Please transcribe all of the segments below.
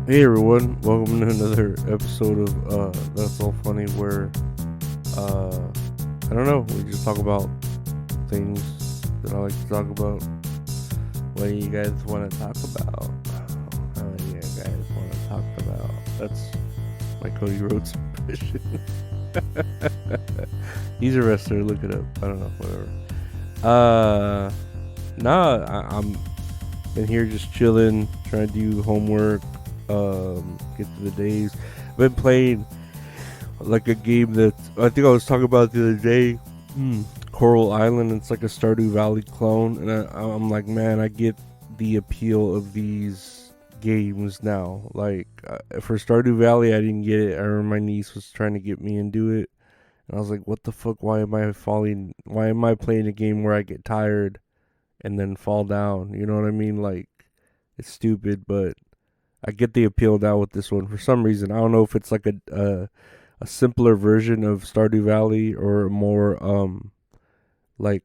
Hey everyone, welcome to another episode of That's All Funny where I don't know, we just talk about things that I like to talk about. What do you guys want to talk about? What do you guys want to talk about? That's my Cody Rhodes impression. He's a wrestler, look it up. I don't know, whatever. I'm in here just chilling, trying to do homework, get to the days. I've been playing like a game that I think I was talking about the other day, Coral Island. It's like a Stardew Valley clone, and I'm like, man, I get the appeal of these games now. Like for Stardew Valley, I didn't get it. I remember my niece was trying to get me into it, and I was like, what the fuck? Why am I falling? Why am I playing a game where I get tired and then fall down? You know what I mean? Like it's stupid, but I get the appeal now with this one for some reason. I don't know if it's like a simpler version of Stardew Valley or a more like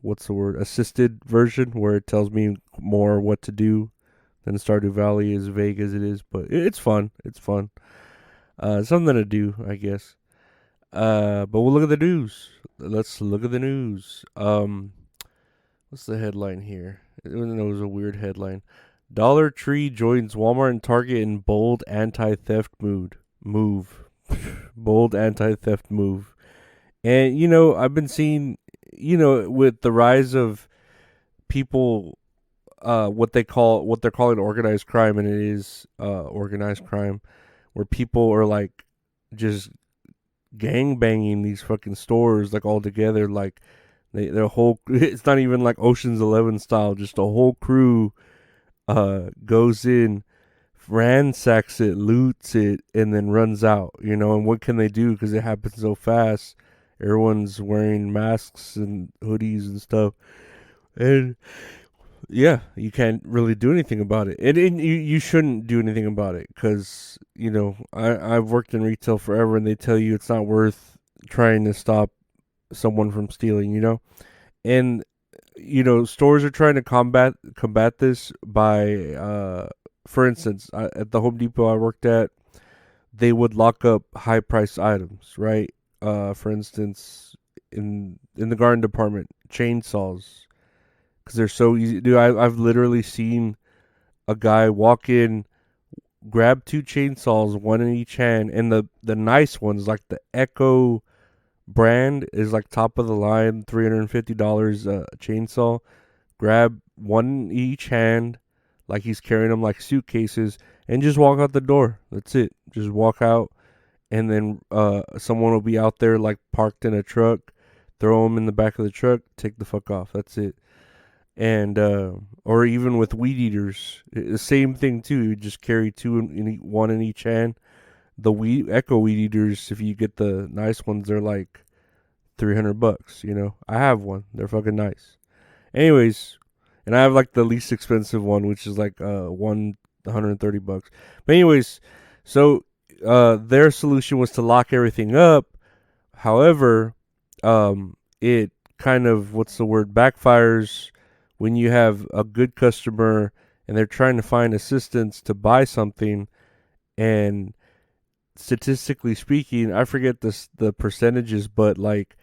what's the word, assisted version where it tells me more what to do than Stardew Valley, as vague as it is. But it's fun. It's fun. Something to do, I guess. But we'll look at the news. Let's look at the news. What's the headline here? It was a weird headline. Dollar Tree joins Walmart and Target in bold anti-theft move. Bold anti-theft move. And I've been seeing, with the rise of people, what they're calling organized crime, and it is organized crime, where people are like just gang banging these fucking stores like all together, like their whole. It's not even like Ocean's 11 style, just a whole crew goes in, ransacks it, loots it, and then runs out. And what can they do? Because it happens so fast. Everyone's wearing masks and hoodies and stuff, and yeah, you can't really do anything about it. And you shouldn't do anything about it because I've worked in retail forever, and they tell you it's not worth trying to stop someone from stealing. And stores are trying to combat this by for instance, at the Home Depot I worked at, they would lock up high priced items, right? For instance, in the garden department, chainsaws, because they're so easy. Dude, I've literally seen a guy walk in, grab two chainsaws, one in each hand, and the nice ones, like the Echo brand, is like top of the line, $350 chainsaw. Grab one in each hand, like he's carrying them like suitcases, and just walk out the door. That's it. Just walk out, and then someone will be out there like parked in a truck. Throw them in the back of the truck. Take the fuck off. That's it. And or even with weed eaters, the same thing too. You just carry one in each hand. The Echo weed eaters, if you get the nice ones, they're like $300. I have one. They're fucking nice. Anyways, and I have like the least expensive one, which is like $130. But anyways, so their solution was to lock everything up. However, it kind of, what's the word, backfires when you have a good customer and they're trying to find assistance to buy something, and statistically speaking, I forget the percentages, but like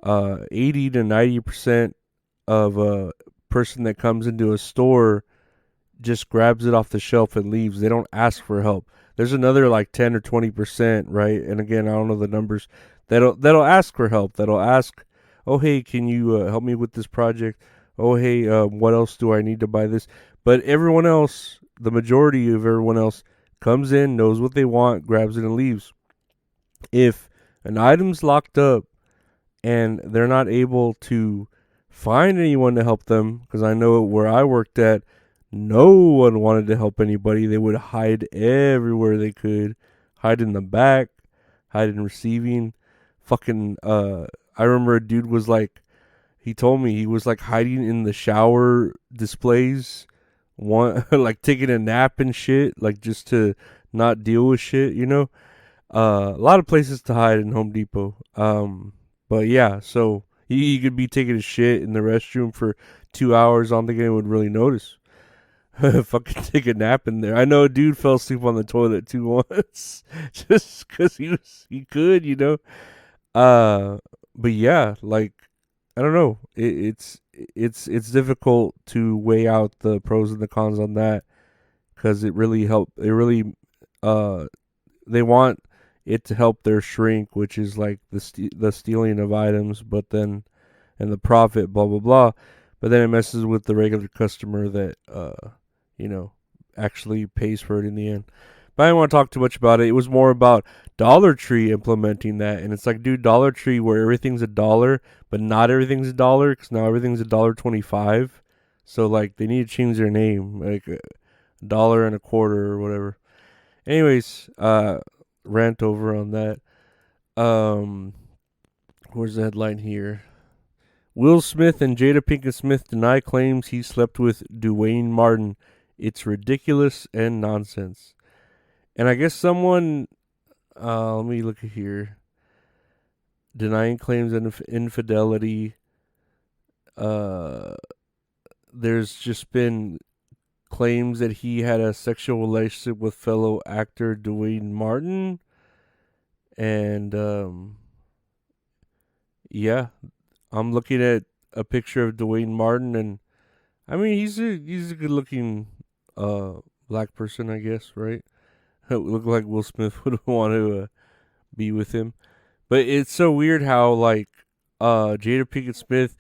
80 to 90% of a person that comes into a store just grabs it off the shelf and leaves. They don't ask for help. There's another like 10 or 20%, right? And again, I don't know the numbers. That'll ask for help. That'll ask, "Oh, hey, can you help me with this project? Oh, hey, what else do I need to buy this?" But everyone else, the majority of everyone else, comes in, knows what they want, grabs it, and leaves. If an item's locked up and they're not able to find anyone to help them, because I know where I worked at, no one wanted to help anybody. They would hide everywhere they could, hide in the back, hide in receiving. Fucking, I remember a dude was like, he told me he was like hiding in the shower displays, one like taking a nap and shit, like just to not deal with shit. A lot of places to hide in Home Depot. But yeah, so he could be taking a shit in the restroom for 2 hours. I don't think anyone would really notice. fucking take a nap in there. I know a dude fell asleep on the toilet too once, just because he could, you know. Uh, but yeah, like I don't know. It's difficult to weigh out the pros and the cons on that because it really help. It really uh they want it to help their shrink, which is like the stealing of items, but then and the profit, blah blah blah. But then it messes with the regular customer that you know actually pays for it in the end. But I didn't want to talk too much about it. It was more about Dollar Tree implementing that, and it's like, dude, Dollar Tree where everything's a dollar, but not everything's a dollar because now everything's $1.25. So like they need to change their name, like a dollar and a quarter or whatever. Anyways, rant over on that. Um, where's the headline here? Will Smith and Jada Pinkett Smith deny claims he slept with Dwayne Martin. It's ridiculous and nonsense. And I guess someone, let me look at here. Denying claims of infidelity. Uh, there's just been claims that he had a sexual relationship with fellow actor Dwayne Martin. And, yeah, I'm looking at a picture of Dwayne Martin, and I mean he's a good looking black person, I guess, right? It would look like Will Smith would want to be with him. But it's so weird how like Jada Pinkett Smith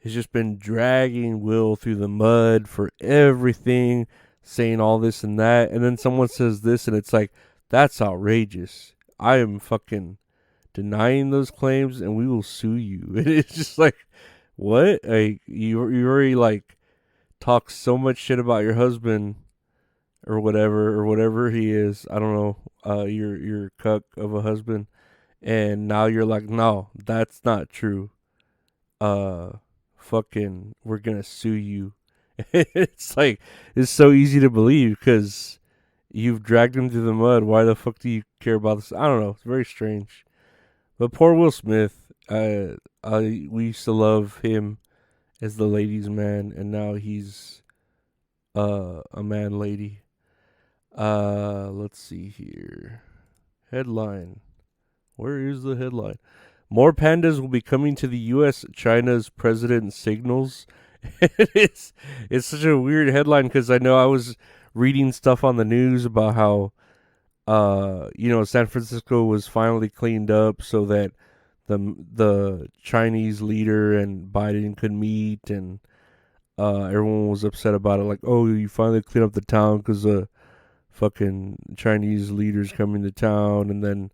has just been dragging Will through the mud for everything, saying all this and that, and then someone says this and it's like, that's outrageous. I am fucking denying those claims and we will sue you. And it's just like, what? Like you already like talk so much shit about your husband or whatever he is. I don't know. Your cuck of a husband, and now you're like, no, that's not true. Uh, fucking, we're gonna sue you. It's like it's so easy to believe because you've dragged him through the mud. Why the fuck do you care about this? I don't know. It's very strange. But poor Will Smith. We used to love him as the ladies' man, and now he's a man lady. Let's see here. Headline. Where is the headline? More pandas will be coming to the U.S. China's president signals. It's such a weird headline because I know I was reading stuff on the news about how San Francisco was finally cleaned up so that the Chinese leader and Biden could meet, and everyone was upset about it. Like, oh, you finally cleaned up the town because fucking Chinese leaders coming to town. And then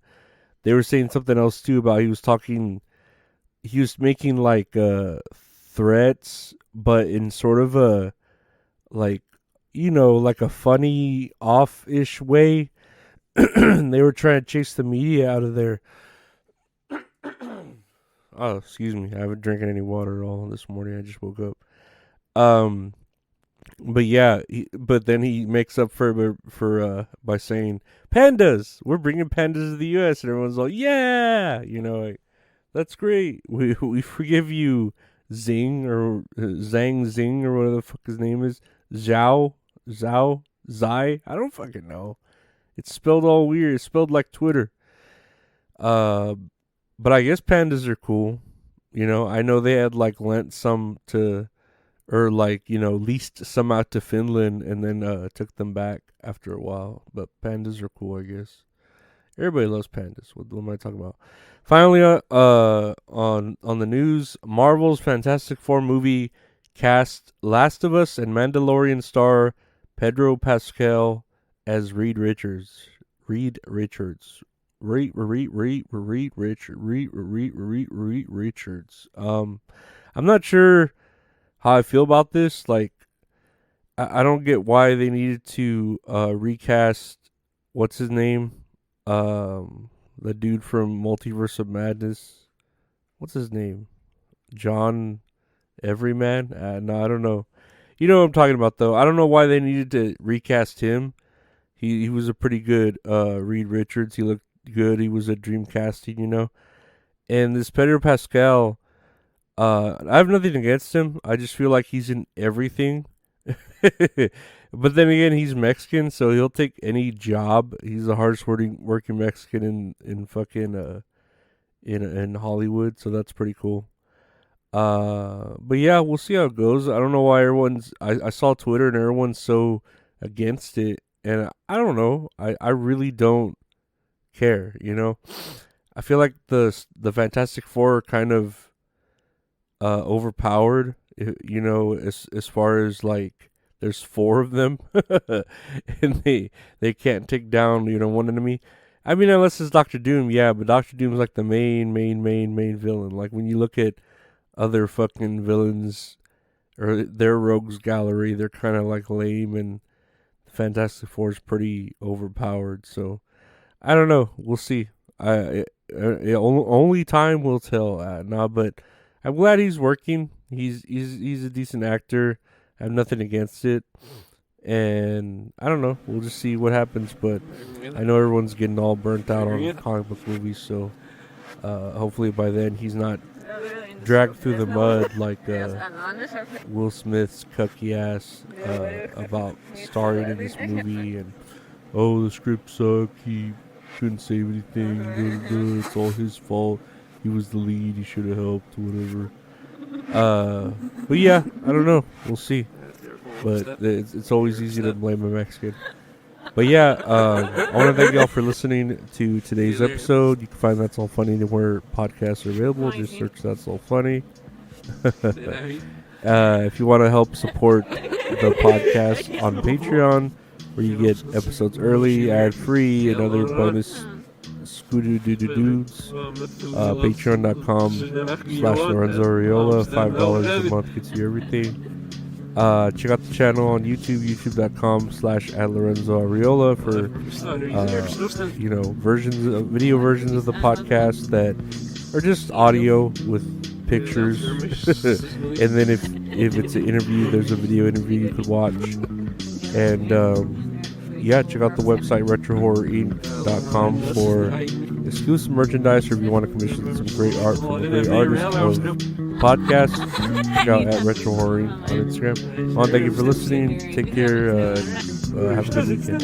they were saying something else too about he was making like threats, but in sort of a like like a funny off-ish way. They were trying to chase the media out of there. Oh, excuse me. I haven't drinking any water at all this morning. I just woke up. Um, but yeah, but then he makes up for by saying pandas. We're bringing pandas to the U.S. and everyone's like, yeah, like, that's great. We forgive you, Zing or Zhang Zing or whatever the fuck his name is. Zhao Zai. I don't fucking know. It's spelled all weird. It's spelled like Twitter. Uh, but I guess pandas are cool. I know they had like lent some to, or like leased some out to Finland and then took them back after a while. But pandas are cool, I guess. Everybody loves pandas. What am I talking about? Finally, on the news, Marvel's Fantastic Four movie cast Last of Us and Mandalorian star Pedro Pascal as Reed Richards. Reed Richards. Reed Richards. I'm not sure how I feel about this. Like, I don't get why they needed to recast what's his name, the dude from Multiverse of Madness. What's his name? John Everyman? No, I don't know. You know what I'm talking about, though. I don't know why they needed to recast him. He was a pretty good Reed Richards. He looked good. He was a dream casting. And this Pedro Pascal, I have nothing against him. I just feel like he's in everything. But then again, he's Mexican, so he'll take any job. He's the hardest working Mexican in fucking in Hollywood, so that's pretty cool. But yeah, we'll see how it goes. I don't know why everyone's. I saw Twitter and everyone's so against it, and I don't know. I really don't care. I feel like the Fantastic Four are kind of overpowered. As far as like there's four of them, and they can't take down one enemy. I mean, unless it's Doctor Doom, yeah, but Doctor Doom's like the main villain. Like when you look at other fucking villains or their rogues gallery, they're kind of like lame, and Fantastic Four is pretty overpowered. So I don't know. We'll see. Only time will tell. But I'm glad he's working. He's a decent actor. I have nothing against it. And I don't know. We'll just see what happens. But I know everyone's getting all burnt out on comic book movies. So hopefully by then he's not dragged through the mud like Will Smith's cucky ass about starring in this movie. And the script sucked. He couldn't save anything. It's all his fault. He was the lead. He should have helped. Whatever. But yeah, I don't know. We'll see. But it's always easy to blame a Mexican. But yeah, I want to thank y'all for listening to today's episode. You can find That's All Funny anywhere podcasts are available. Just search That's All Funny. If you want to help support the podcast on Patreon, where you get episodes early, ad-free, and other bonus scooter-doo-doo-doos, patreon.com/Lorenzo Ariola. $5 a month gets you everything. Check out the channel on YouTube, youtube.com/@Lorenzo Ariola for video versions of the podcast that are just audio with pictures. And then if it's an interview, there's a video interview you could watch. And check out the website retrohorrorinc.com for exclusive merchandise, or if you want to commission some great art from a great artist of the podcast, check out at Retro Horror Inc. on Instagram. Well, thank you for listening. Take care. Have a good weekend.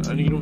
I need to